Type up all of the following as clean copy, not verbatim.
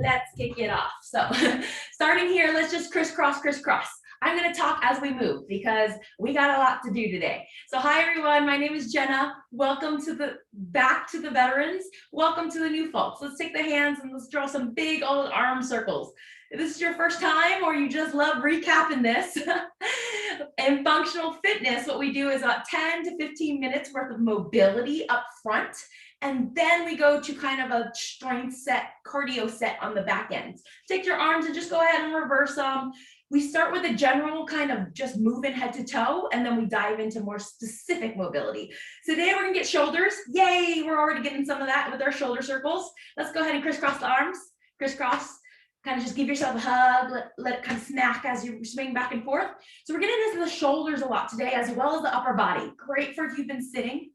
let's kick it off. So starting here, let's just crisscross, crisscross. I'm going to talk as we move because we got a lot to do today. So hi everyone, my name is Jenna. Welcome to back to the veterans. Welcome to the new folks. Let's take the hands and let's draw some big old arm circles. If this is your first time or you just love recapping this, in functional fitness, what we do is about 10 to 15 minutes worth of mobility up front. And then we go to kind of a strength set, cardio set on the back end. Take your arms and just go ahead and reverse them. We start with a general kind of just moving head to toe, and then we dive into more specific mobility. So today we're gonna get shoulders. Yay, we're already getting some of that with our shoulder circles. Let's go ahead and crisscross the arms, crisscross. Kind of just give yourself a hug, let it kind of smack as you swing back and forth. So we're getting into the shoulders a lot today, as well as the upper body. Great for if you've been sitting.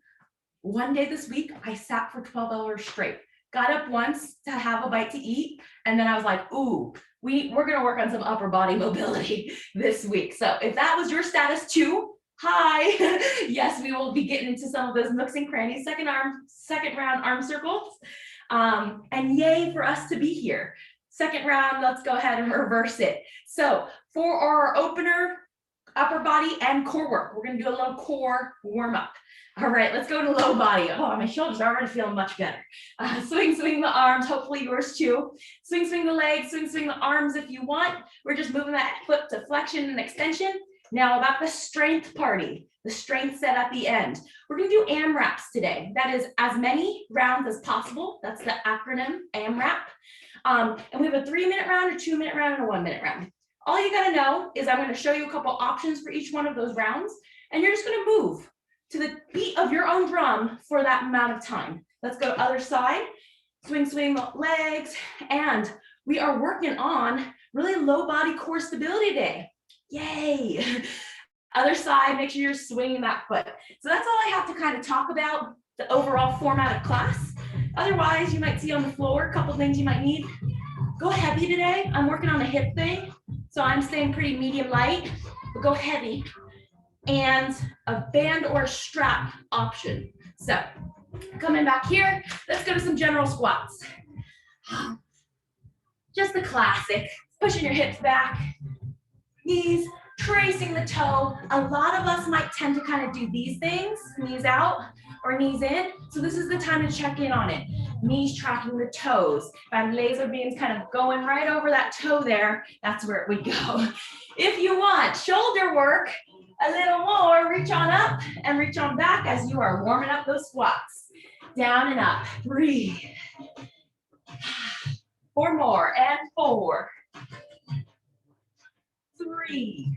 One day this week, I sat for 12 hours straight. Got up once to have a bite to eat, and then I was like, ooh, we're gonna work on some upper body mobility this week. So if that was your status too, hi. Yes, we will be getting into some of those nooks and crannies, second round arm circles. And yay for us to be here. Second round, let's go ahead and reverse it. So for our opener, upper body and core work, we're gonna do a little core warm up. All right, let's go to low body. Oh, my shoulders are already feeling much better. Swing the arms, hopefully yours too. Swing the legs, swing the arms if you want. We're just moving that foot to flexion and extension. Now about the strength party, the strength set at the end. We're gonna do AMRAPs today. That is as many rounds as possible. That's the acronym AMRAP. And we have a 3-minute round, a 2-minute round, and a 1-minute round. All you gotta know is I'm gonna show you a couple options for each one of those rounds, and you're just gonna move to the beat of your own drum for that amount of time. Let's go other side, swing the legs, and we are working on really low body core stability today. Yay. Other side, make sure you're swinging that foot. So that's all I have to kind of talk about, the overall format of class. Otherwise, you might see on the floor a couple things you might need. Go heavy today. I'm working on a hip thing, so I'm staying pretty medium light, but go heavy. And a band or a strap option. So coming back here, let's go to some general squats. Just the classic, pushing your hips back, knees, tracing the toe. A lot of us might tend to kind of do these things, knees out or knees in. So this is the time to check in on it. Knees tracking the toes. If I have laser beams kind of going right over that toe there, that's where we go. If you want shoulder work, a little more, reach on up and reach on back as you are warming up those squats. Down and up, breathe. 4 more, and 4, 3,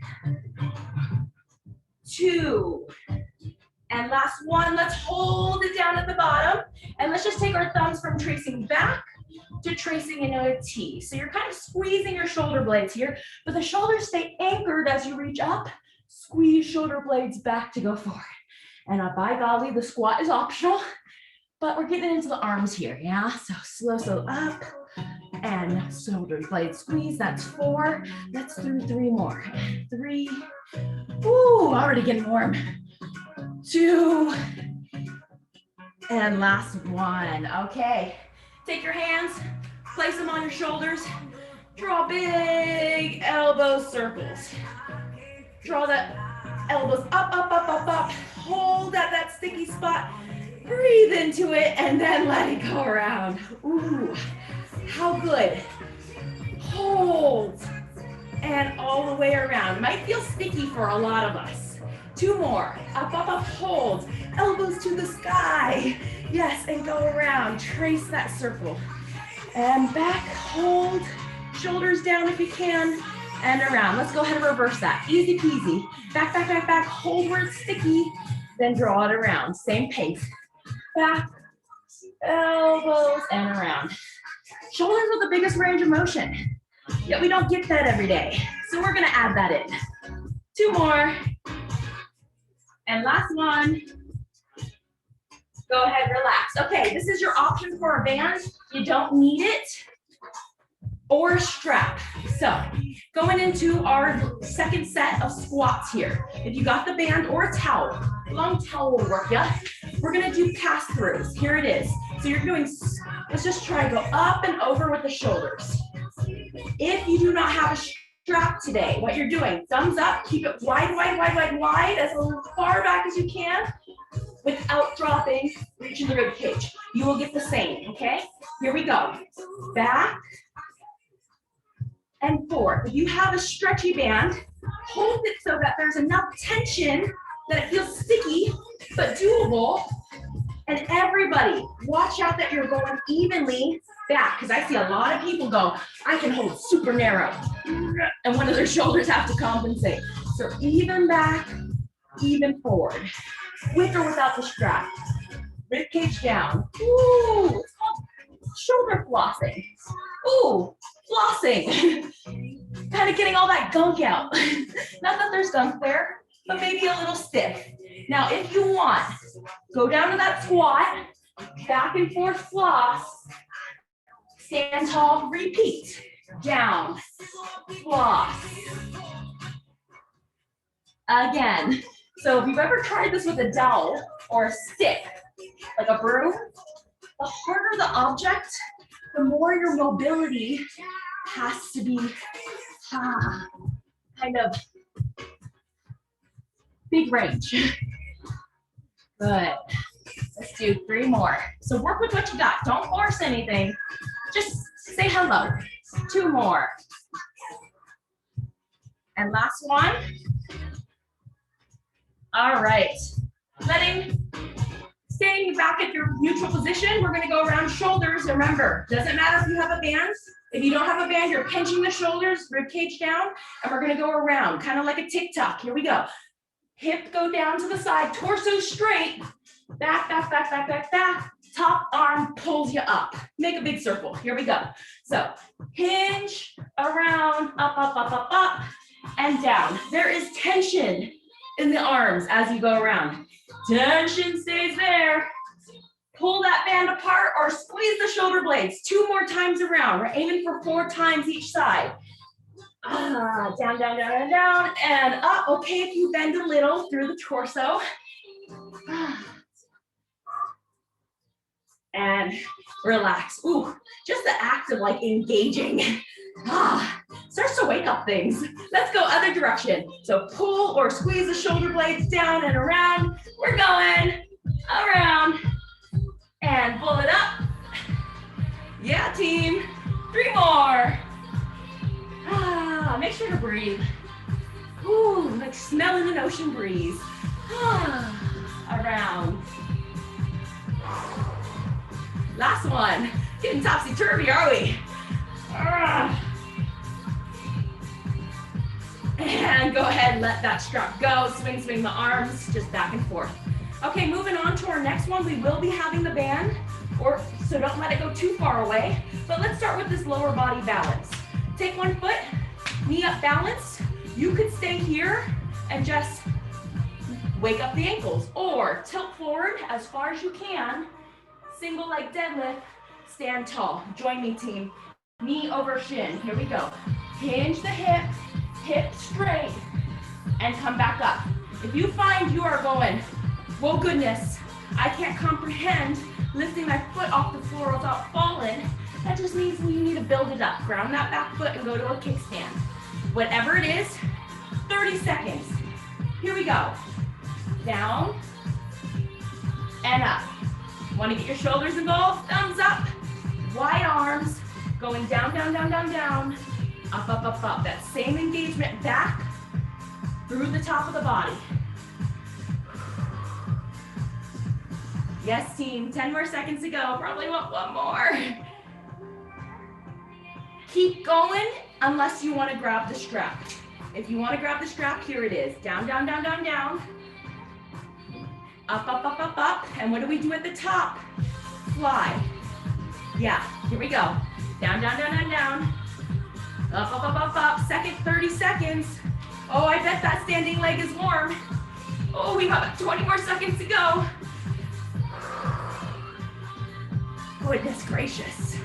2, and last one. Let's hold it down at the bottom, and let's just take our thumbs from tracing back to tracing another T. So you're kind of squeezing your shoulder blades here, but the shoulders stay anchored as you reach up. Squeeze shoulder blades back to go forward. And by golly, the squat is optional, but we're getting into the arms here, yeah? So slow up and shoulder blade squeeze, that's 4. Let's do 3 more. 3, ooh, already getting warm. 2, and last one. Okay, take your hands, place them on your shoulders, draw big elbow circles. Draw the elbows up. Hold at that sticky spot. Breathe into it and then let it go around. Ooh, how good. Hold and all the way around. Might feel sticky for a lot of us. 2 more. Up, hold. Elbows to the sky. Yes, and go around. Trace that circle. And back, hold. Shoulders down if you can. And around. Let's go ahead and reverse that. Easy peasy. Back. Hold where it's sticky. Then draw it around. Same pace. Back, elbows, and around. Shoulders with the biggest range of motion. Yet we don't get that every day. So we're going to add that in. 2 more. And last one. Go ahead, relax. Okay, this is your option for a band. You don't need it. Or a strap. So going into our second set of squats here. If you got the band or a towel, long towel will work, yeah? We're gonna do pass-throughs. Here it is. So you're doing Let's just try to go up and over with the shoulders. If you do not have a strap today, what you're doing, thumbs up, keep it wide, wide, wide, wide, wide, as far back as you can, without dropping, reaching the rib cage. You will get the same, okay? Here we go. Back and forth. If you have a stretchy band, hold it so that there's enough tension that it feels sticky, but doable. And everybody, watch out that you're going evenly back, because I see a lot of people go, I can hold super narrow, and one of their shoulders have to compensate. So even back, even forward, with or without the strap. Rib cage down. Ooh, it's called shoulder flossing. Ooh, flossing. Kind of getting all that gunk out. Not that there's gunk there, but maybe a little stiff. Now, if you want, go down to that squat, back and forth floss, stand tall, repeat. Down, floss. Again. So if you've ever tried this with a dowel or a stick, like a broom, the harder the object, the more your mobility has to be kind of big range. Good. Let's do 3 more. So work with what you got. Don't force anything. Just say hello. 2 more. And last one. All right. Staying back at your neutral position, we're going to go around shoulders. Remember, doesn't matter if you have a band. If you don't have a band, you're pinching the shoulders, rib cage down, and we're going to go around, kind of like a tick-tock. Here we go. Hip go down to the side, torso straight, back, back, back, back, back, back. Top arm pulls you up. Make a big circle. Here we go. So hinge, around, up, up, up, up, up, and down. There is tension in the arms as you go around. Tension stays there. Pull that band apart or squeeze the shoulder blades 2 more times around. We're aiming for 4 times each side. Down, down, down, down, down, and up. Okay, if you bend a little through the torso. And relax. Ooh, just the act of like engaging. Starts to wake up things. Let's go other direction. So pull or squeeze the shoulder blades down and around. We're going around and pull it up. Yeah, team. 3 more. Make sure to breathe. Ooh, like smelling an ocean breeze. Around. Last one. Getting topsy-turvy, are we? And go ahead and let that strap go. Swing, swing the arms, just back and forth. Okay, moving on to our next one. We will be having the band, so don't let it go too far away. But let's start with this lower body balance. Take 1 foot, knee up balanced. You could stay here and just wake up the ankles, or tilt forward as far as you can. Single leg deadlift, stand tall. Join me, team. Knee over shin. Here we go. Hinge the hip, hip straight, and come back up. If you find you are going, whoa goodness, I can't comprehend lifting my foot off the floor without falling, that just means you need to build it up. Ground that back foot and go to a kickstand. Whatever it is, 30 seconds. Here we go. Down and up. Want to get your shoulders involved? Thumbs up. Wide arms, going down, down, down, down, down. Up, up, up, up. That same engagement back through the top of the body. Yes, team. 10 more seconds to go. Probably want 1 more. Keep going unless you want to grab the strap. If you want to grab the strap, here it is. Down, down, down, down, down. Up, up, up, up, up. And what do we do at the top? Fly. Yeah, here we go. Down, down, down, down, down. Up, up, up, up, up. Second 30 seconds. Oh, I bet that standing leg is warm. Oh, we have 20 more seconds to go. Goodness gracious.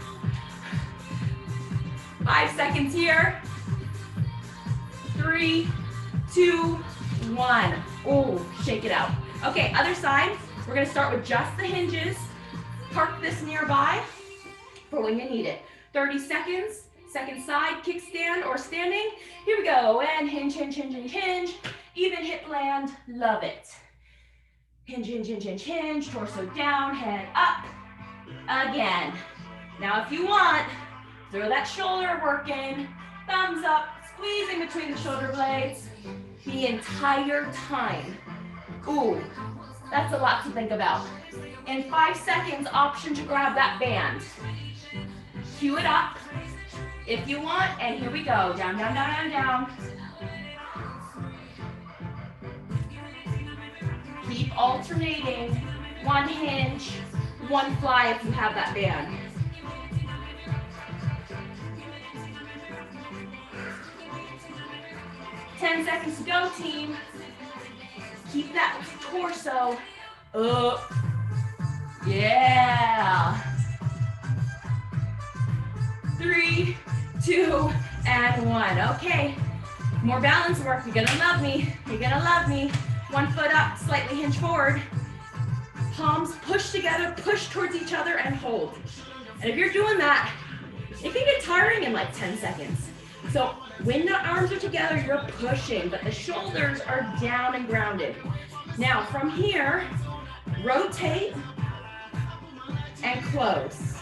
5 seconds here. 3, 2, 1. Oh, shake it out. Okay, other side. We're gonna start with just the hinges. Park this nearby. for when you need it. 30 seconds, second side, kickstand or standing. Here we go, and hinge, hinge, hinge, hinge, hinge. Even hip land, love it. Hinge, hinge, hinge, hinge, hinge, torso down, head up. Again. Now if you want, throw that shoulder work in, thumbs up, squeezing between the shoulder blades the entire time. Ooh, that's a lot to think about. In 5 seconds, option to grab that band. Cue it up if you want, and here we go. Down, down, down, down, down. Keep alternating. One hinge, one fly if you have that band. Ten seconds to go, team. Keep that torso up. Yeah. 3, 2, and 1. Okay. More balance work. You're gonna love me. You're gonna love me. One foot up, slightly hinge forward. Palms push together, push towards each other, and hold. And if you're doing that, it can get tiring in like 10 seconds. So when the arms are together, you're pushing, but the shoulders are down and grounded. Now from here, rotate and close.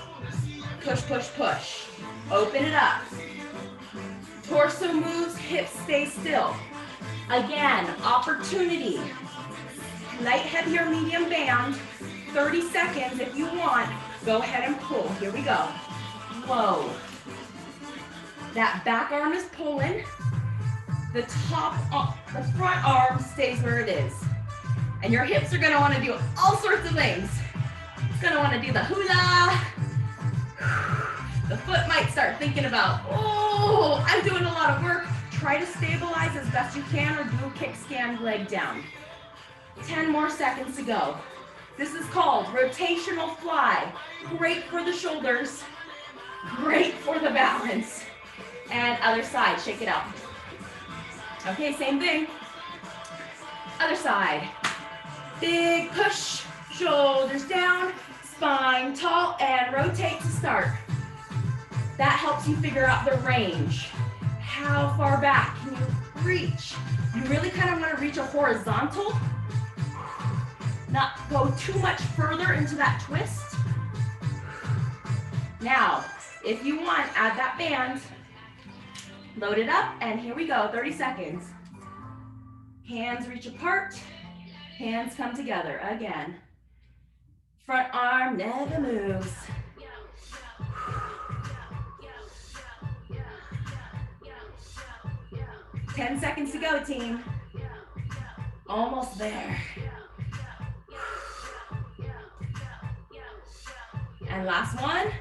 Push, push, push. Open it up. Torso moves, hips stay still. Again, opportunity. Light, heavy, or medium band. 30 seconds if you want. Go ahead and pull. Here we go. Whoa. That back arm is pulling. The front arm stays where it is. And your hips are gonna wanna do all sorts of things. It's gonna wanna do the hula. The foot might start thinking about, oh, I'm doing a lot of work. Try to stabilize as best you can or do a kickstand leg down. 10 more seconds to go. This is called rotational fly. Great for the shoulders, great for the balance. And other side, shake it out. Okay, same thing. Other side. Big push, shoulders down, spine tall, and rotate to start. That helps you figure out the range. How far back can you reach? You really kind of want to reach a horizontal, not go too much further into that twist. Now, if you want, add that band. Load it up, and here we go, 30 seconds. Hands reach apart, hands come together. Again, front arm never moves. 10 seconds to go, team. Almost there. And last one.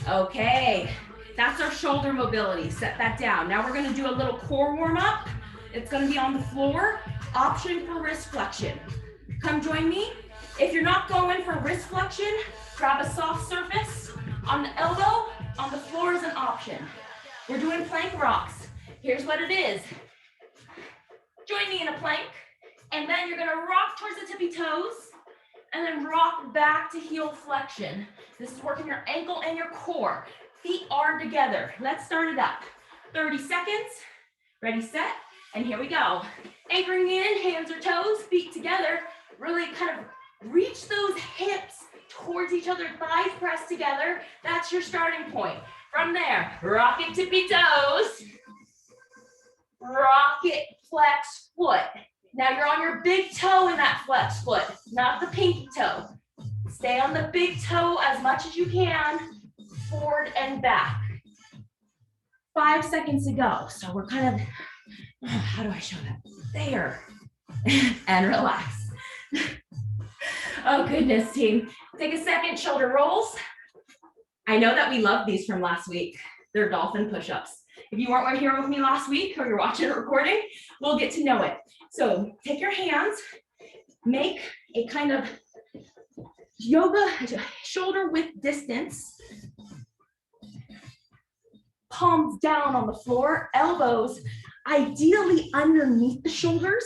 Okay. That's our shoulder mobility. Set that down. Now we're gonna do a little core warm up. It's gonna be on the floor. Option for wrist flexion. Come join me. If you're not going for wrist flexion, grab a soft surface on the elbow. On the floor is an option. We're doing plank rocks. Here's what it is. Join me in a plank, and then you're gonna rock towards the tippy toes, and then rock back to heel flexion. This is working your ankle and your core. Feet are together. Let's start it up. 30 seconds. Ready, set, and here we go. Anchoring in, hands or toes, feet together. Really kind of reach those hips towards each other, thighs pressed together. That's your starting point. From there, rock it, tippy toes. Rock it, flex foot. Now you're on your big toe in that flex foot, not the pinky toe. Stay on the big toe as much as you can, forward and back. 5 seconds to go. So we're kind of, how do I show that? There. And relax. Oh goodness, team. Take a second, shoulder rolls. I know that we love these from last week. They're dolphin push-ups. If you weren't here with me last week or you're watching a recording, we'll get to know it. So take your hands, make a kind of yoga shoulder width distance. Palms down on the floor, elbows ideally underneath the shoulders.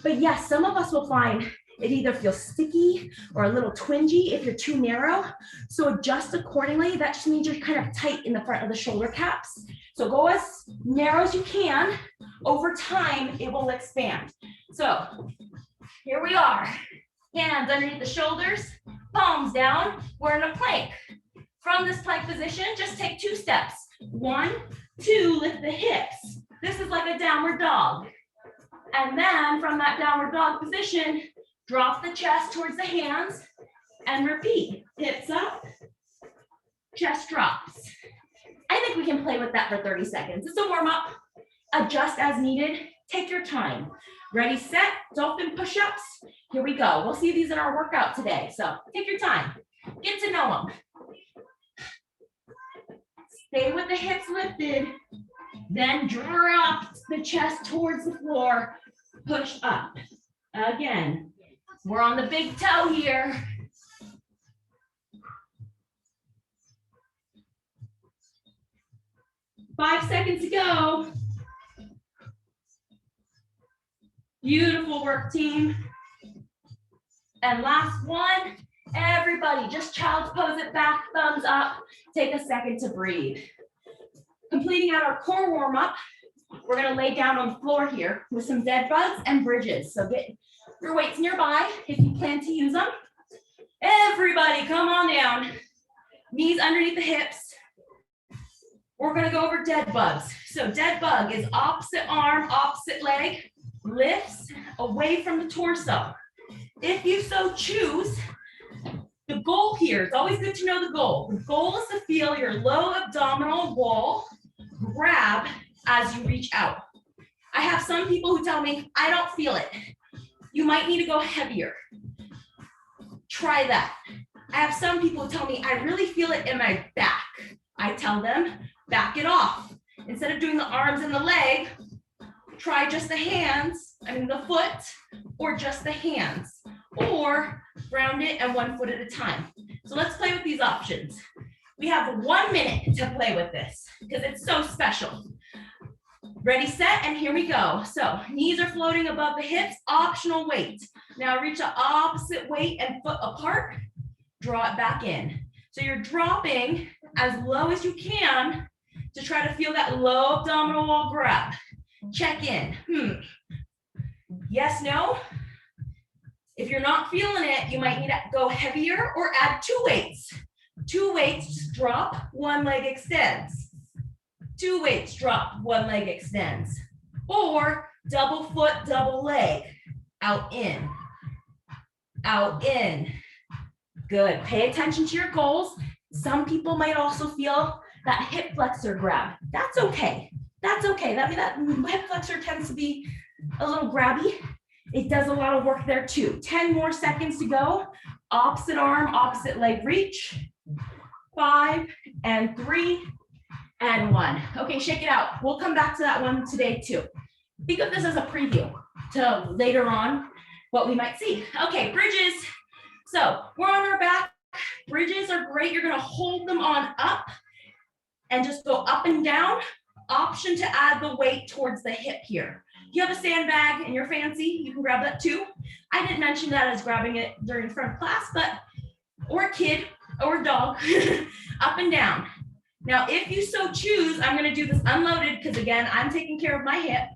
But yes, some of us will find It either feels sticky or a little twingy if you're too narrow. So adjust accordingly. That just means you're kind of tight in the front of the shoulder caps. So go as narrow as you can. Over time, it will expand. So here we are. Hands underneath the shoulders, palms down. We're in a plank. From this plank position, just take 2 steps. 1, 2, lift the hips. This is like a downward dog. And then from that downward dog position, drop the chest towards the hands and repeat. Hips up, chest drops. I think we can play with that for 30 seconds. It's a warm up. Adjust as needed. Take your time. Ready, set, dolphin push-ups. Here we go. We'll see these in our workout today. So take your time. Get to know them. Stay with the hips lifted. Then drop the chest towards the floor. Push up. Again, we're on the big toe here. Five seconds to go. Beautiful work, team. And last one, everybody, just child's pose it back, thumbs up. Take a second to breathe. Completing out our core warm-up, we're gonna lay down on the floor here with some dead bugs and bridges. So get your weights nearby if you plan to use them. Everybody, come on down. Knees underneath the hips. We're gonna go over dead bugs. So dead bug is opposite arm, opposite leg, lifts away from the torso. If you so choose, the goal here, it's always good to know the goal. The goal is to feel your low abdominal wall grab as you reach out. I have some people who tell me, I don't feel it. You might need to go heavier. Try that. I have some people who tell me, I really feel it in my back. I tell them, back it off. Instead of doing the arms and the leg, try just the hands, the foot, or just the hands, or ground it and 1 foot at a time. So let's play with these options. We have 1 minute to play with this because it's so special. Ready, set, and here we go. So knees are floating above the hips, optional weight. Now reach the opposite weight and foot apart, draw it back in. So you're dropping as low as you can to try to feel that low abdominal wall grab. Check in. Yes, no? If you're not feeling it, you might need to go heavier or add 2 weights. 2 weights, just drop, 1 leg extends. 2 weights, drop, 1 leg extends. Or double foot, double leg. Out, in. Out, in. Good. Pay attention to your goals. Some people might also feel that hip flexor grab. That's okay. That's okay. That hip flexor tends to be a little grabby. It does a lot of work there too. 10 more seconds to go. Opposite arm, opposite leg reach. 5 and 3 and 1. Okay, shake it out. We'll come back to that one today too. Think of this as a preview to later on what we might see. Okay, bridges. So we're on our back. Bridges are great. You're gonna hold them on up and just go up and down. Option to add the weight towards the hip here. If you have a sandbag and you're fancy, you can grab that too. I didn't mention that as grabbing it during front class, but, or a kid or a dog, up and down. Now, if you so choose, I'm gonna do this unloaded because again, I'm taking care of my hip.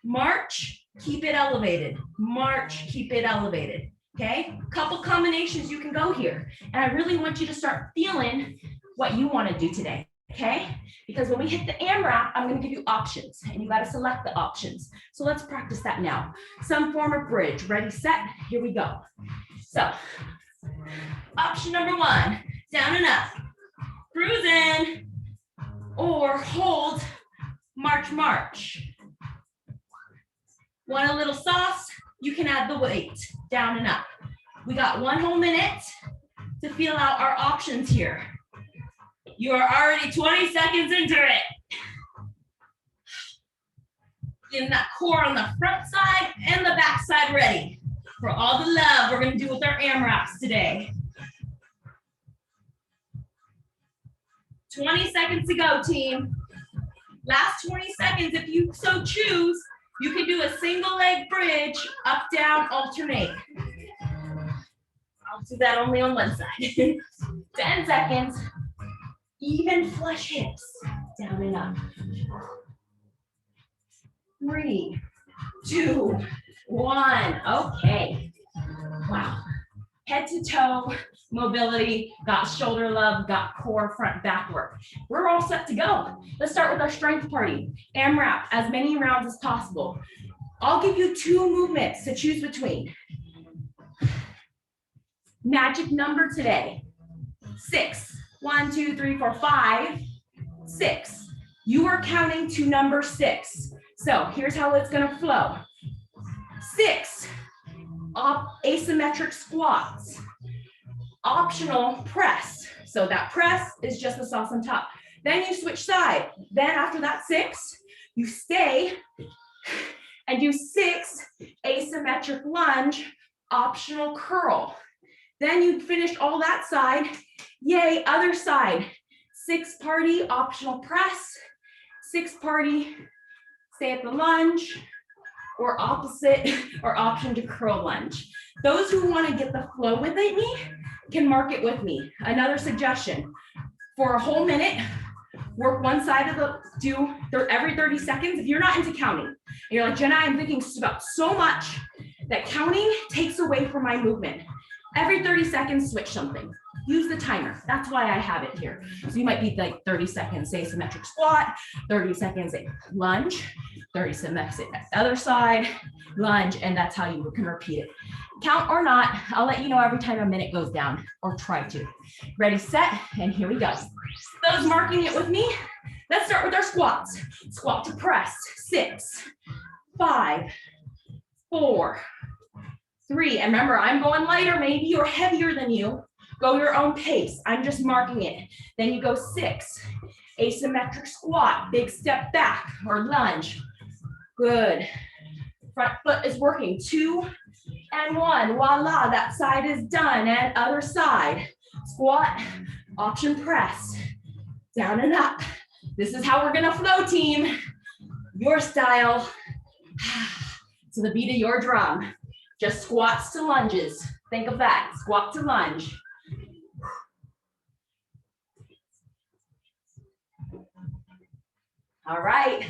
March, keep it elevated. March, keep it elevated. Okay, couple combinations you can go here. And I really want you to start feeling what you want to do today, okay? Because when we hit the AMRAP, I'm going to give you options and you got to select the options. So let's practice that now. Some form of bridge. Ready, set, here we go. So option number 1, down and up, cruise in, or hold, march, march. Want a little sauce? You can add the weight, down and up. We got 1 whole minute to feel out our options here. You are already 20 seconds into it. Getting that core on the front side and the back side ready for all the love we're gonna do with our AMRAPs today. 20 seconds to go, team. Last 20 seconds, if you so choose, You can do a single leg bridge, up, down, alternate. I'll do that only on one side. 10 seconds. Even flush hips, down and up. 3, 2, 1. Okay. Wow. Head to toe mobility, got shoulder love, got core, front, back work. We're all set to go. Let's start with our strength party. AMRAP, as many rounds as possible. I'll give you 2 movements to choose between. Magic number today, 6. 1, 2, 3, 4, 5, 6. You are counting to number 6. So here's how it's gonna flow. 6, asymmetric squats. Optional press. So that press is just the sauce on top. Then you switch side. Then after that 6, you stay and do 6 asymmetric lunge, optional curl. Then you finished all that side. Yay, other side. 6 party, optional press. 6 party, stay at the lunge, or opposite, or option to curl lunge. Those who want to get the flow with me can mark it with me. Another suggestion, for a whole minute, work one side of every 30 seconds. If you're not into counting, and you're like, Jenna, I'm thinking about so much that counting takes away from my movement. Every 30 seconds, switch something. Use the timer. That's why I have it here. So you might be like 30 seconds, say symmetric squat, 30 seconds, lunge, 30 seconds, other side, lunge, and that's how you can repeat it. Count or not, I'll let you know every time a minute goes down, or try to. Ready, set, and here we go. Those marking it with me, let's start with our squats. Squat to press, 6, 5, 4, 3, and remember, I'm going lighter maybe or heavier than you. Go your own pace. I'm just marking it. Then you go 6, asymmetric squat, big step back or lunge. Good. Front foot is working. 2 and 1. Voila, that side is done. And other side. Squat, option press, down and up. This is how we're gonna flow, team. Your style, to the beat of your drum. Just squats to lunges. Think of that, squat to lunge. All right,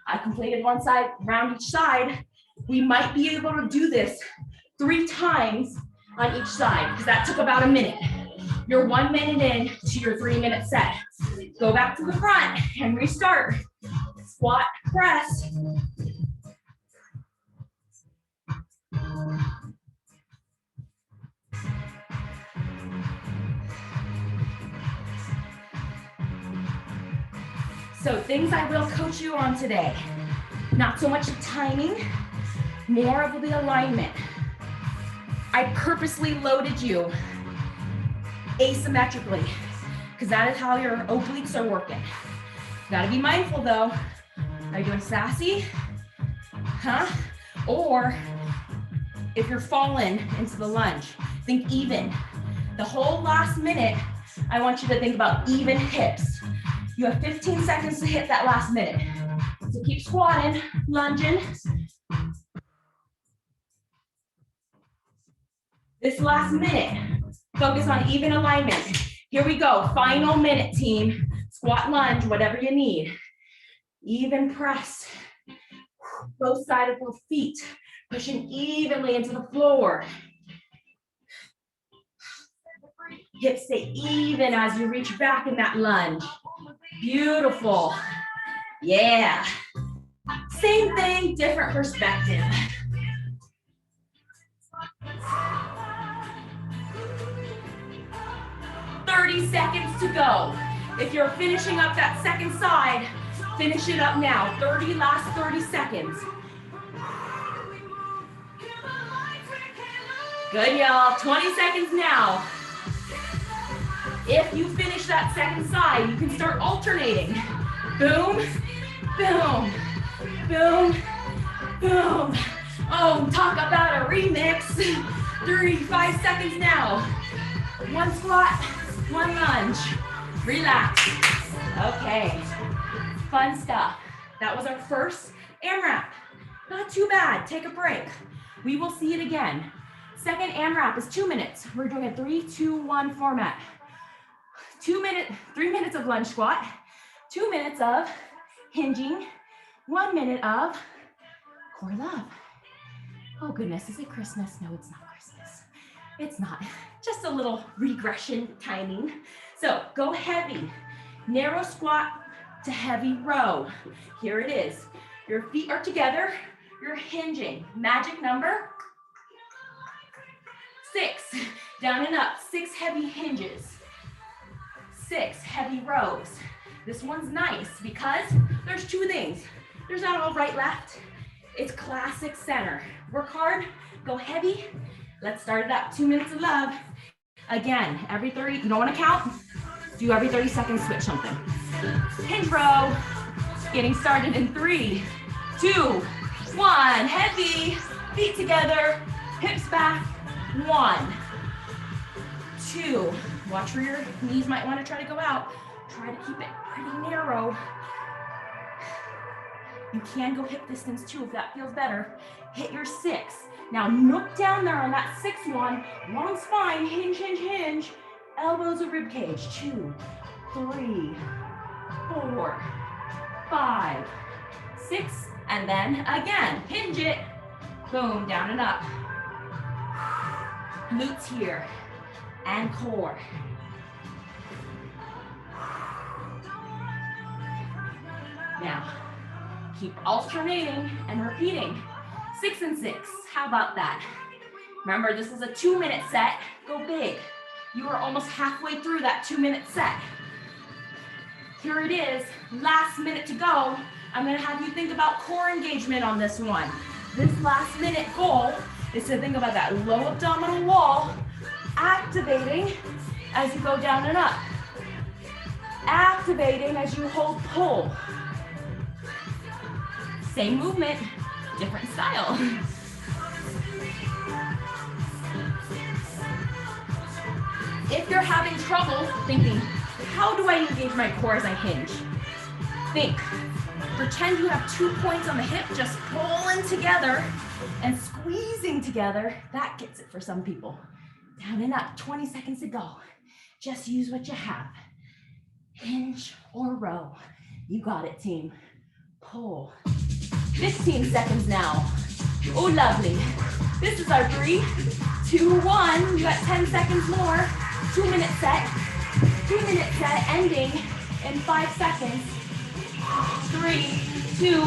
I completed one side, round each side. We might be able to do this 3 times on each side, because that took about a minute. You're 1 minute in to your 3-minute set. Go back to the front and restart. Squat, press. So things I will coach you on today, not so much the timing, more of the alignment. I purposely loaded you asymmetrically, because that is how your obliques are working. You gotta be mindful though. Are you doing sassy? Huh? Or if you're falling into the lunge, think even. The whole last minute, I want you to think about even hips. You have 15 seconds to hit that last minute. So keep squatting, lunging. This last minute, focus on even alignment. Here we go, final minute, team. Squat, lunge, whatever you need. Even press. Both sides of both feet, pushing evenly into the floor. Hips stay even as you reach back in that lunge. Beautiful. Yeah. Same thing, different perspective. "30 seconds to go. If you're finishing up that second side, finish it up now. Last 30 seconds. Good, y'all. 20 seconds now. If you finish that second side, you can start alternating. Boom, boom, boom, boom. Oh, talk about a remix. 5 seconds now. 1 squat, 1 lunge. Relax. Okay, fun stuff. That was our first AMRAP. Not too bad, take a break. We will see it again. Second AMRAP is 2 minutes. We're doing a 3, 2, 1 format. 3 minutes of lunge squat, 2 minutes of hinging, 1 minute of core love. Oh goodness, is it Christmas? No, it's not Christmas. It's not, just a little regression timing. So go heavy, narrow squat to heavy row. Here it is. Your feet are together, you're hinging. Magic number 6, down and up, 6 heavy hinges. 6 heavy rows. This one's nice because there's 2 things. There's not all right, left. It's classic center. Work hard, go heavy. Let's start it up. 2 minutes of love. Again, every 30, you don't want to count? Do every 30 seconds, switch something. Hinge row. Getting started in 3, 2, 1. Heavy, feet together, hips back. 1, 2. Watch where your knees might want to try to go out. Try to keep it pretty narrow. You can go hip distance too if that feels better. Hit your 6. Now nook down there on that 6 one. Long spine, hinge, hinge, hinge. Elbows of rib cage. 2, 3, 4, 5, 6. And then again, hinge it. Boom, down and up. Glutes here. And core. Now, keep alternating and repeating. 6 and 6, how about that? Remember, this is a 2-minute set, go big. You are almost halfway through that 2-minute set. Here it is, last minute to go. I'm gonna have you think about core engagement on this one. This last minute goal is to think about that low abdominal wall activating as you go down and up. Activating as you hold pull. Same movement, different style. If you're having trouble thinking, how do I engage my core as I hinge? Think, pretend you have 2 points on the hip, just pulling together and squeezing together. That gets it for some people. Down and up, 20 seconds to go. Just use what you have. Hinge or row. You got it, team. Pull. 15 seconds now. Oh, lovely. This is our 3, 2, 1. We got 10 seconds more. 2-minute set. 2-minute set ending in 5 seconds. 3, 2,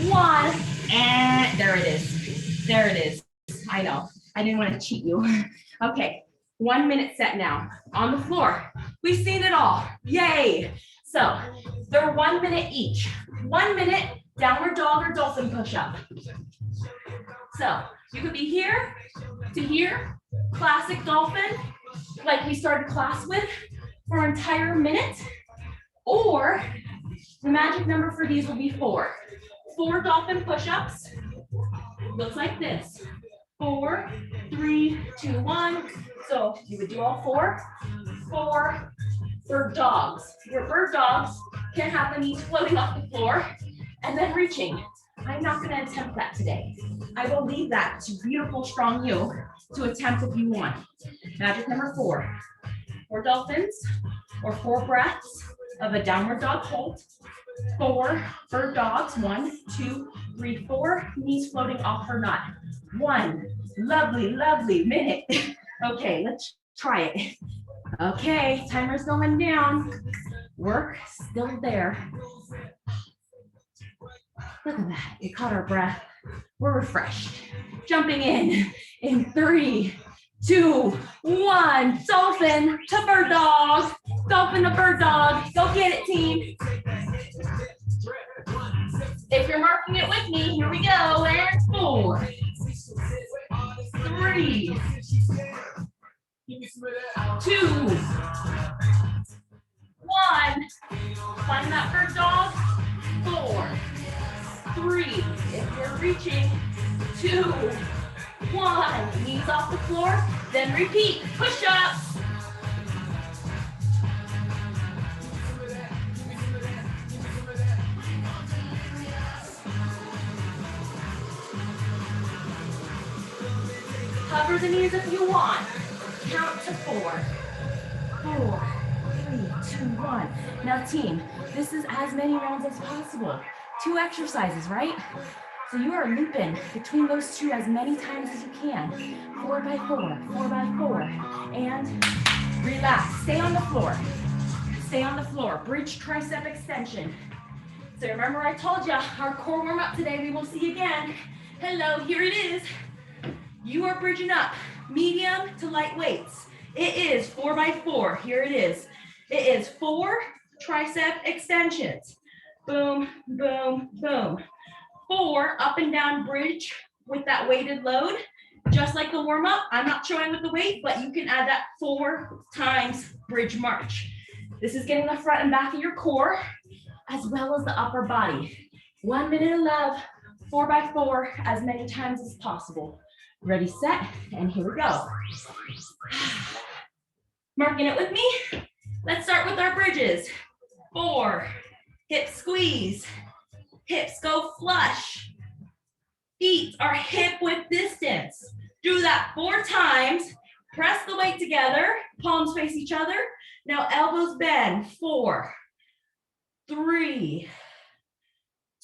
1. And there it is. There it is. I know. I didn't want to cheat you. Okay. 1-minute set now. On the floor. We've seen it all. Yay. So they're 1 minute each. 1 minute downward dog or dolphin push-up. So you could be here to here, classic dolphin, like we started class with for an entire minute, or the magic number for these will be 4. 4 dolphin push-ups, looks like this. 4, 3, 2, 1. So you would do all 4. 4 bird dogs. Your bird dogs can have the knees floating off the floor and then reaching. I'm not going to attempt that today. I will leave that to beautiful, strong you to attempt if you want. Magic number 4. 4 dolphins or 4 breaths of a downward dog hold. 4 bird dogs. 1, 2, 3, 4. Knees floating off or not. 1 lovely, lovely minute. Okay, let's try it. Okay, timer's going down. Work still there. Look at that, we caught our breath. We're refreshed. Jumping in 3, 2, 1. Dolphin to bird dog. Dolphin to bird dog. Go get it, team. If you're marking it with me, here we go. And 4, 3, 2, 1. Find that bird dog. 4, 3. If you're reaching, 2, 1. Knees off the floor. Then repeat. Push ups. Cover the knees if you want. Count to 4, 4, 3, 2, 1. Now team, this is as many rounds as possible. 2 exercises, right? So you are looping between those 2 as many times as you can. 4 by 4, 4 by 4. And relax, stay on the floor. Stay on the floor, bridge tricep extension. So remember I told you, our core warm up today, we will see again. Hello, here it is. You are bridging up, medium to light weights. It is 4 by 4, here it is. It is 4 tricep extensions. Boom, boom, boom. 4 up and down bridge with that weighted load. Just like the warm up, I'm not showing with the weight, but you can add that 4 times bridge march. This is getting the front and back of your core, as well as the upper body. 1 minute of love, 4 by 4, as many times as possible. Ready, set, and here we go. Marking it with me. Let's start with our bridges. 4, hip squeeze, hips go flush. Feet are hip width distance. Do that 4 times. Press the weight together, palms face each other. Now elbows bend, 4, 3,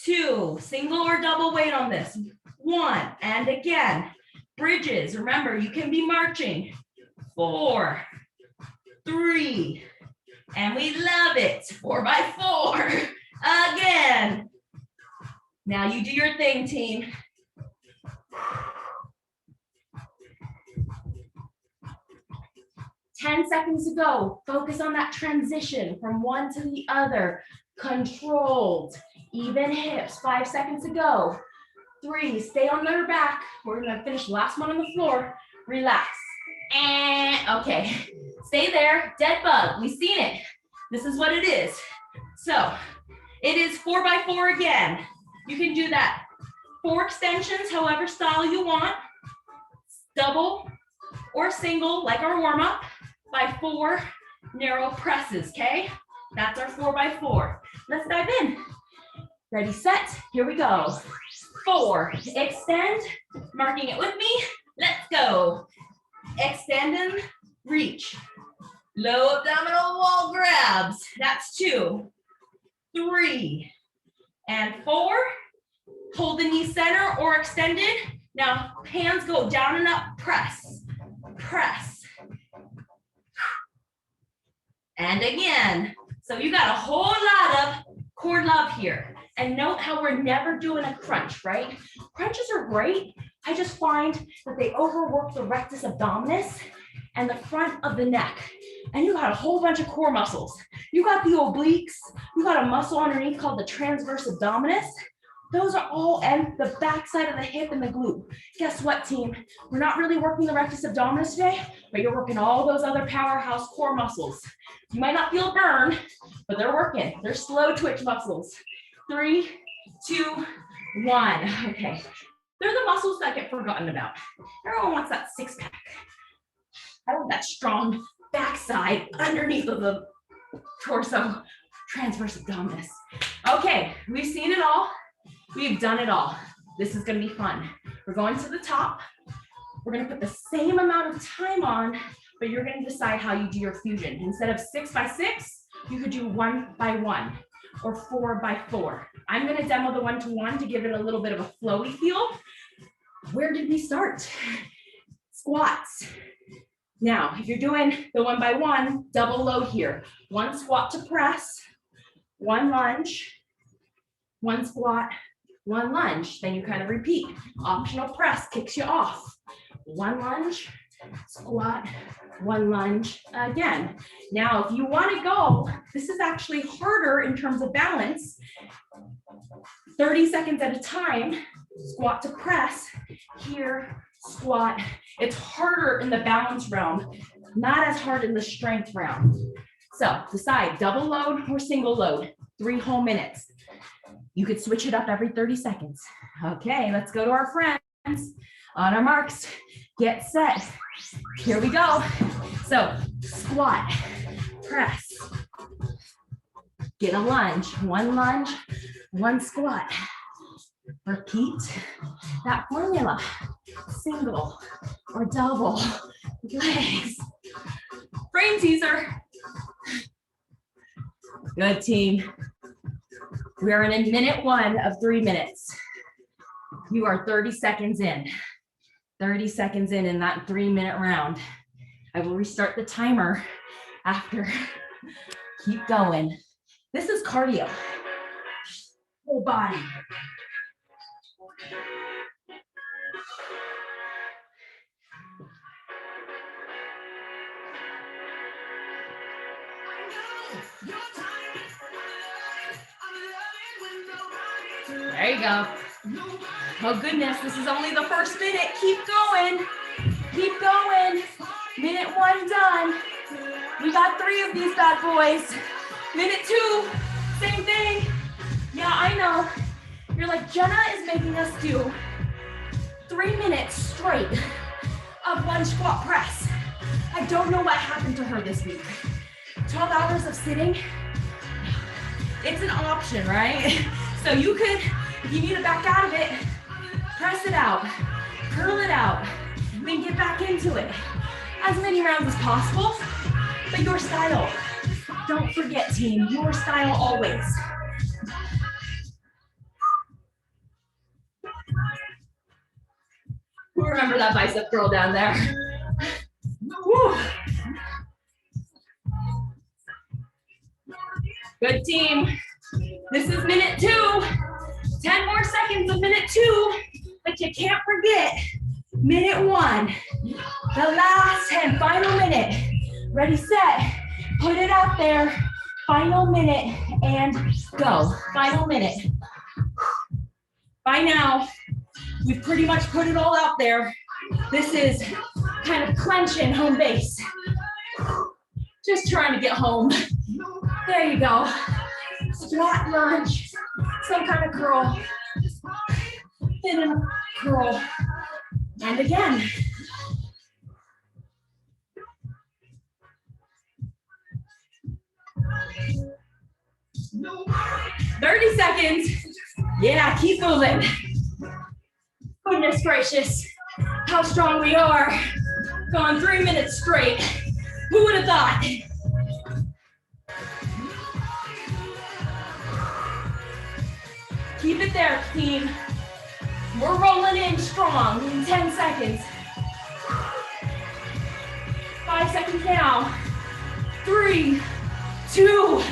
2, single or double weight on this. 1, and again. Bridges, remember you can be marching. 4, 3, and we love it. 4 by 4, again. Now you do your thing, team. Ten seconds to go. Focus on that transition from one to the other. Controlled, even hips. 5 seconds to go. 3, stay on your back. We're gonna finish the last one on the floor. Relax. And okay, stay there. Dead bug, we've seen it. This is what it is. So it is 4 by 4 again. You can do that 4 extensions, however style you want. Double or single, like our warm up, by 4 narrow presses, okay? That's our 4 by 4. Let's dive in. Ready, set, here we go. 4, extend, marking it with me. Let's go. Extend and reach. Low abdominal wall grabs. That's 2, 3, and 4. Hold the knee center or extended. Now hands go down and up, press, press. And again. So you got a whole lot of core love here. And note how we're never doing a crunch, right? Crunches are great. I just find that they overwork the rectus abdominis and the front of the neck. And you got a whole bunch of core muscles. You got the obliques. You got a muscle underneath called the transverse abdominis. Those are all, and the back side of the hip and the glute. Guess what, team? We're not really working the rectus abdominis today, but you're working all those other powerhouse core muscles. You might not feel a burn, but they're working. They're slow twitch muscles. 3, 2, 1. Okay. They're the muscles that get forgotten about. Everyone wants that 6-pack. I want that strong backside underneath of the torso, transverse abdominis. Okay, we've seen it all. We've done it all. This is gonna be fun. We're going to the top. We're gonna put the same amount of time on, but you're gonna decide how you do your fusion. Instead of 6 by 6, you could do 1 by 1 or 4 by 4. I'm gonna demo the 1-to-1 to give it a little bit of a flowy feel. Where did we start? Squats. Now, if you're doing the 1 by 1, double load here. 1 squat to press, 1 lunge, 1 squat, 1 lunge. Then you kind of repeat. Optional press kicks you off. 1 lunge, squat, 1 lunge again. Now, if you want to go, this is actually harder in terms of balance. 30 seconds at a time, squat to press, here, squat. It's harder in the balance realm, not as hard in the strength realm. So decide double load or single load, 3 whole minutes. You could switch it up every 30 seconds. Okay, let's go to our friends. On our marks, get set. Here we go. So squat, press, get a lunge, 1 lunge, 1 squat. Repeat that formula. Single, or double legs. Brain teaser. Good team. We are in minute 1 of 3 minutes. You are 30 seconds in. 30 seconds in that 3-minute round. I will restart the timer after. Keep going. This is cardio. Whole body. There you go. Oh goodness, this is only the first minute. Keep going. Keep going. Minute 1 done. We got 3 of these bad boys. Minute 2, same thing. Yeah, I know. You're like, Jenna is making us do 3 minutes straight of lunge squat press. I don't know what happened to her this week. 12 hours of sitting. It's an option, right? So you could, if you need to back out of it, press it out, curl it out, then get back into it. As many rounds as possible, but your style. Don't forget, team, your style always. Remember that bicep curl down there. Woo. Good team. This is minute 2. 10 more seconds of minute 2, but you can't forget minute 1. The last and final minute. Ready, set, put it out there. Final minute and go. Final minute. By now, we've pretty much put it all out there. This is kind of clenching home base. Just trying to get home. There you go. Squat lunge, some kind of curl, then a curl, and again. No. 30 seconds. Yeah, keep moving. Goodness gracious, how strong we are. Gone 3 minutes straight. Who would have thought? Keep it there, team. We're rolling in strong in 10 seconds. 5 seconds now. 3, 2,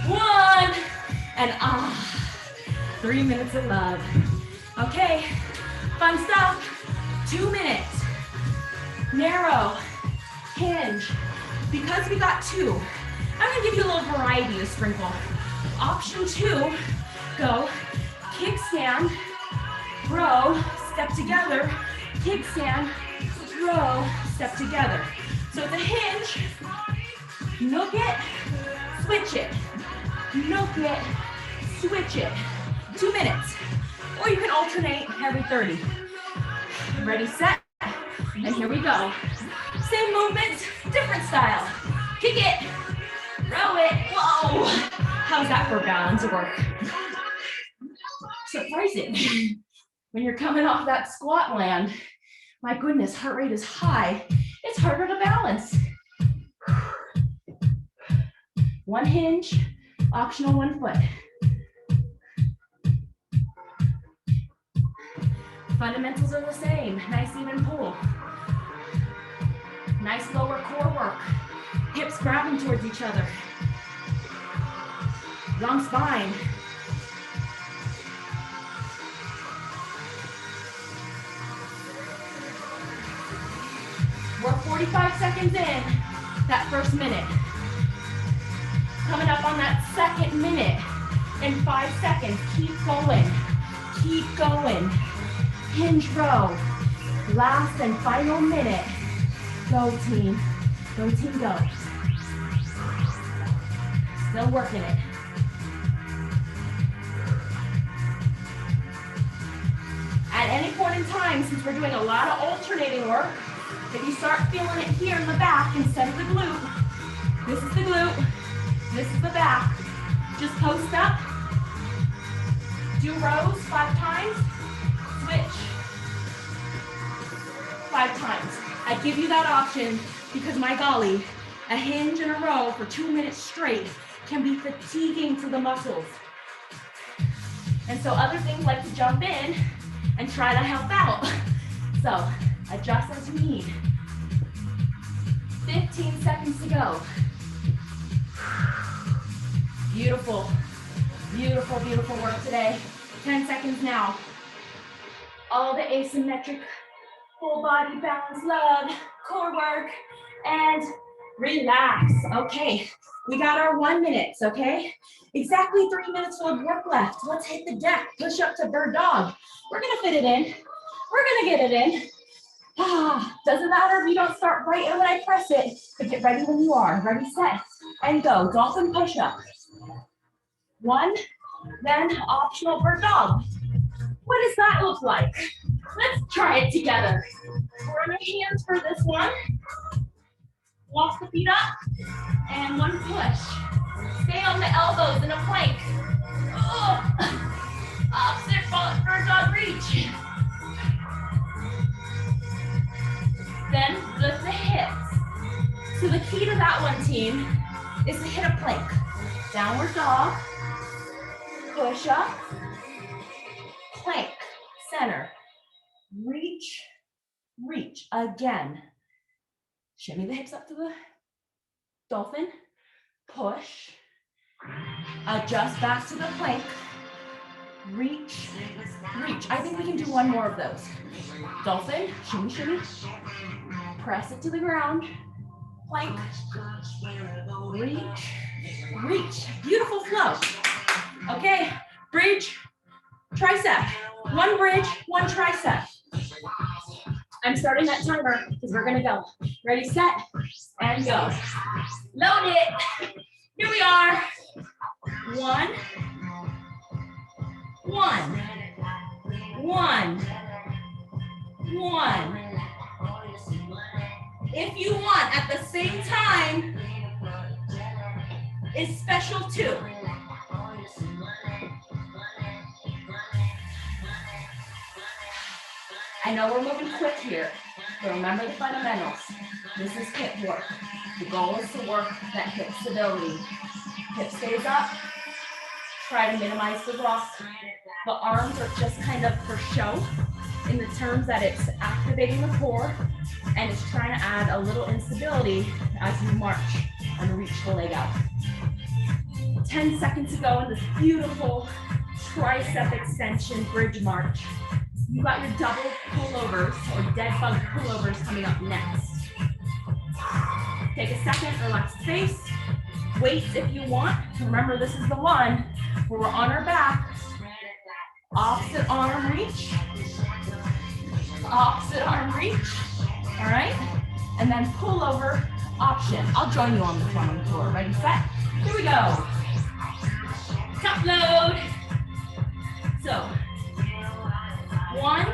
1. And 3 minutes of love. Okay, fun stuff. 2 minutes. Narrow, hinge. Because we got 2, I'm gonna give you a little variety to sprinkle. Option 2, go kickstand, row, step together, kickstand, row, step together. So it's a hinge, nook it, switch it, nook it, switch it. 2 minutes. Or you can alternate every 30. Ready, set, and here we go. Same movement, different style. Kick it, row it, whoa. How's that for balance work? Surprising. When you're coming off that squat land, my goodness, heart rate is high. It's harder to balance. 1 hinge, optional 1 foot. Fundamentals are the same. Nice even pull. Nice lower core work. Hips grabbing towards each other. Long spine. We're 45 seconds in that first minute. Coming up on that second minute in 5 seconds. Keep going. Keep going. Hinge row. Last and final minute. Go team. Go team, go. Still working it. At any point in time, since we're doing a lot of alternating work, if you start feeling it here in the back instead of the glute, this is the glute, this is the back. Just post up, do rows 5 times, switch 5 times. I give you that option because my golly, a hinge in a row for 2 minutes straight can be fatiguing to the muscles. And so other things like to jump in and try to help out. So adjust as you need. 15 seconds to go. Beautiful, beautiful, beautiful work today. 10 seconds now. All the asymmetric, full body balance, love, core work, and relax. Okay, we got our 1 minute, okay? Exactly 3 minutes of work left. Let's hit the deck, push up to bird dog. We're gonna fit it in. We're gonna get it in. Doesn't matter if you don't start right when I press it, but get ready when you are. Ready, set, and go. Dolphin push up. 1, then optional bird dog. What does that look like? Let's try it together. We're on our hands for this one. Walk the feet up, and 1 push. Stay on the elbows in a plank. Oh. Opposite bird dog reach. Then lift the hips. So the key to that one, team, is to hit a plank. Downward dog, push up, plank, center, reach, reach. Again, shimmy the hips up to the dolphin, push, adjust back to the plank, reach, reach. I think we can do 1 more of those. Dolphin, shimmy, shimmy, press it to the ground, plank, reach, reach. Beautiful flow. Okay, bridge, tricep. 1 bridge, 1 tricep. I'm starting that timer because we're gonna go. Ready, set, and go. Load it. Here we are. 1, 1, 1, 1. If you want, at the same time, is special too. I know we're moving quick here, but remember the fundamentals. This is hip work. The goal is to work that hip stability. Hip stays up, try to minimize the rock. The arms are just kind of for show in the terms that it's activating the core and it's trying to add a little instability as you march and reach the leg out. 10 seconds to go in this beautiful tricep extension bridge march. You got your double pullovers or dead bug pullovers coming up next. Take a second, relax the face. Weights if you want. Remember, this is the one where we're on our back. Opposite arm reach. Opposite arm reach. All right? And then pull over option. I'll join you on this one on the floor. Ready, set? Here we go. Top load. So, 1,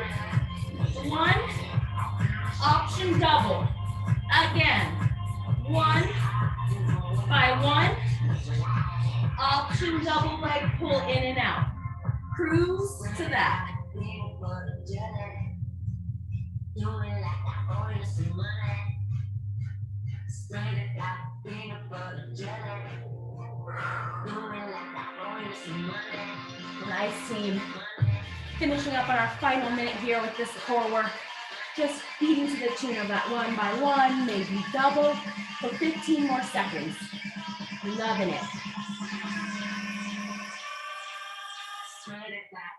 1, option double. Again, 1 by 1, option double leg pull in and out. Cruise to that. Nice, team. Finishing up on our final minute here with this core work. Just beating to the tune of that 1 by 1, maybe double, for 15 more seconds. Loving it. Straight at that.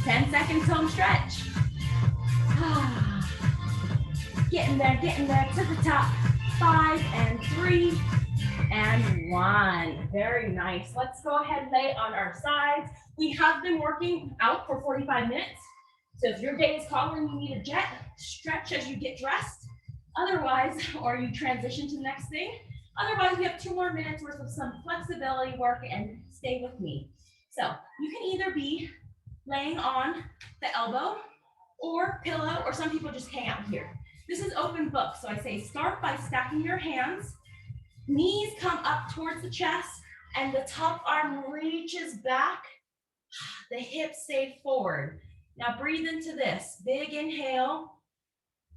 10 seconds home stretch. Getting there to the top. 5 and 3 and 1. Very nice. Let's go ahead and lay on our sides. We have been working out for 45 minutes. So if your day is calling, you need a jet, stretch as you get dressed. Otherwise, or you transition to the next thing. Otherwise, we have 2 more minutes worth of some flexibility work, and stay with me. So you can either be laying on the elbow or pillow, or some people just hang out here. This is open book. So I say start by stacking your hands. Knees come up towards the chest and the top arm reaches back. The hips stay forward. Now breathe into this. Big inhale.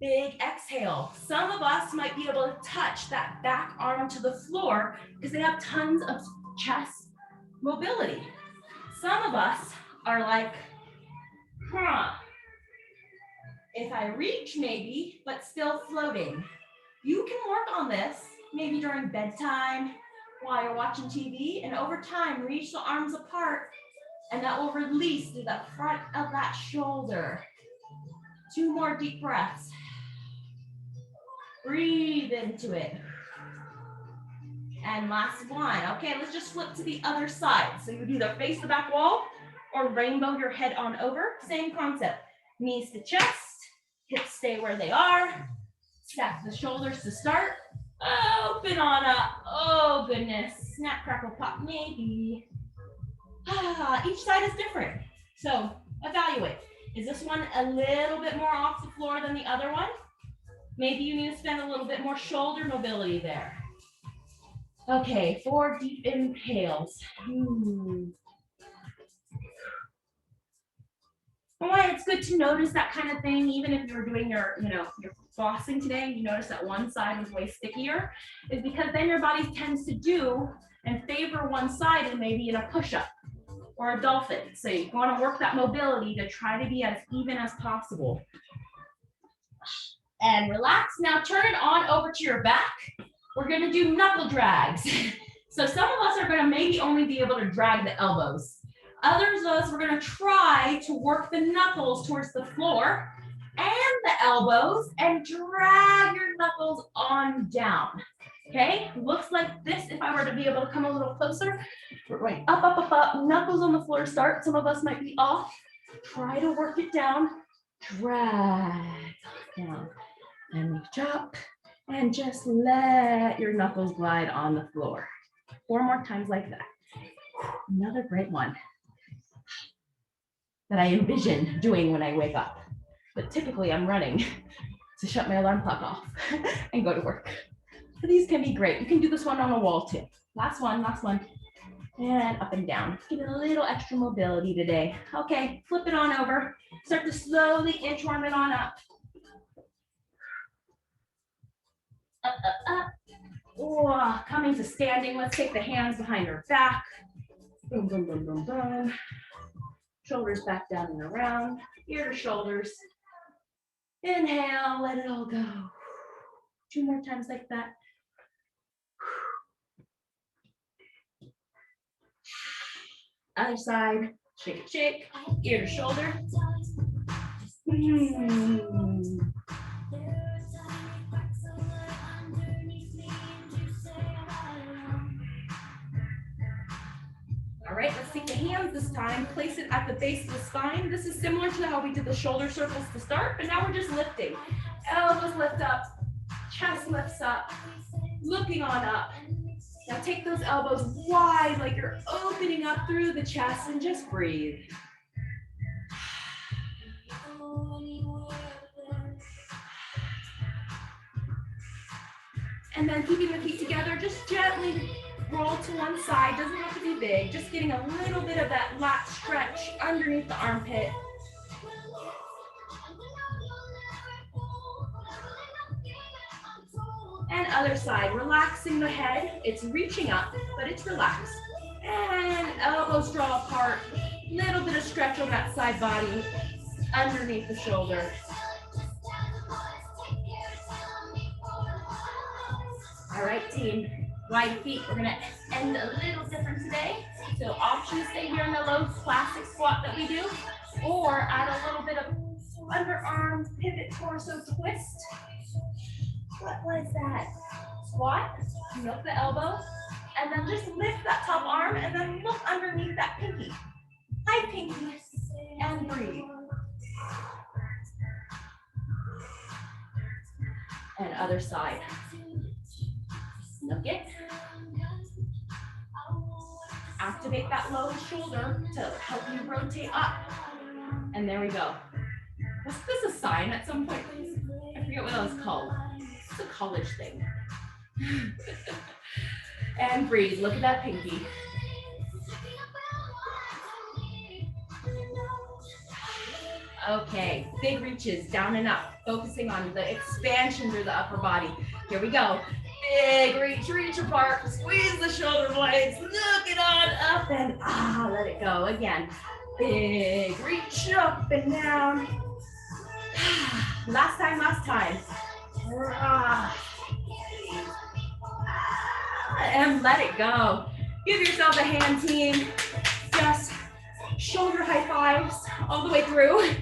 Big exhale. Some of us might be able to touch that back arm to the floor because they have tons of chest mobility. Some of us are like, if I reach maybe, but still floating. You can work on this maybe during bedtime while you're watching TV, and over time, reach the arms apart, and that will release through the front of that shoulder. 2 more deep breaths. Breathe into it. And last one. Okay, let's just flip to the other side. So you would either face the back wall or rainbow your head on over. Same concept. Knees to chest, hips stay where they are. Stack the shoulders to start. Open on up. Oh goodness. Snap, crackle, pop, maybe. Each side is different. So evaluate. Is this one a little bit more off the floor than the other one? Maybe you need to spend a little bit more shoulder mobility there. Okay, 4 deep inhales. Why it's good to notice that kind of thing, even if you're doing your flossing today, you notice that one side was way stickier, is because then your body tends to do and favor one side and maybe in a push-up or a dolphin. So you want to work that mobility to try to be as even as possible. And relax. Now turn it on over to your back. We're going to do knuckle drags. So some of us are going to maybe only be able to drag the elbows. Others of us, we're going to try to work the knuckles towards the floor and the elbows and drag your knuckles on down. Okay, looks like this. If I were to be able to come a little closer, we're going up, up, up, up, knuckles on the floor start. Some of us might be off. Try to work it down. Drag down and reach up and just let your knuckles glide on the floor. 4 more times like that. Another great one that I envision doing when I wake up. But typically I'm running to shut my alarm clock off and go to work. So these can be great. You can do this one on a wall too. Last one. And up and down. Give it a little extra mobility today. Okay, flip it on over. Start to slowly inchworm it on up. Up, up, up. Oh, coming to standing. Let's take the hands behind our back. Boom, boom, boom, boom, boom. Shoulders back down and around. Ear to shoulders. Inhale, let it all go. 2 more times like that. Other side. Shake, shake. Ear to shoulder. All right, let's take the hands this time, place it at the base of the spine. This is similar to how we did the shoulder circles to start, but now we're just lifting. Elbows lift up, chest lifts up, looking on up. Now take those elbows wide, like you're opening up through the chest, and just breathe. And then keeping the feet together, just gently roll to one side. Doesn't have to be big, just getting a little bit of that lat stretch underneath the armpit. And other side, relaxing the head. It's reaching up, but it's relaxed. And elbows draw apart. Little bit of stretch on that side body underneath the shoulder. All right, team. Wide feet. We're gonna end a little different today. So options stay here in the low classic squat that we do, or add a little bit of underarm pivot torso twist. What was that? Squat, milk the elbow, and then just lift that top arm and then look underneath that pinky. Hi, pinky, and breathe. And other side. Look it. Activate that low shoulder to help you rotate up. And there we go. Was this a sign at some point, please? I forget what that was called. It's a college thing. And breathe. Look at that pinky. Okay, big reaches down and up, focusing on the expansion through the upper body. Here we go. Big reach, reach apart, squeeze the shoulder blades, look it on up and let it go again. Big reach up and down. Last time. And let it go. Give yourself a hand, team. Just shoulder high fives all the way through.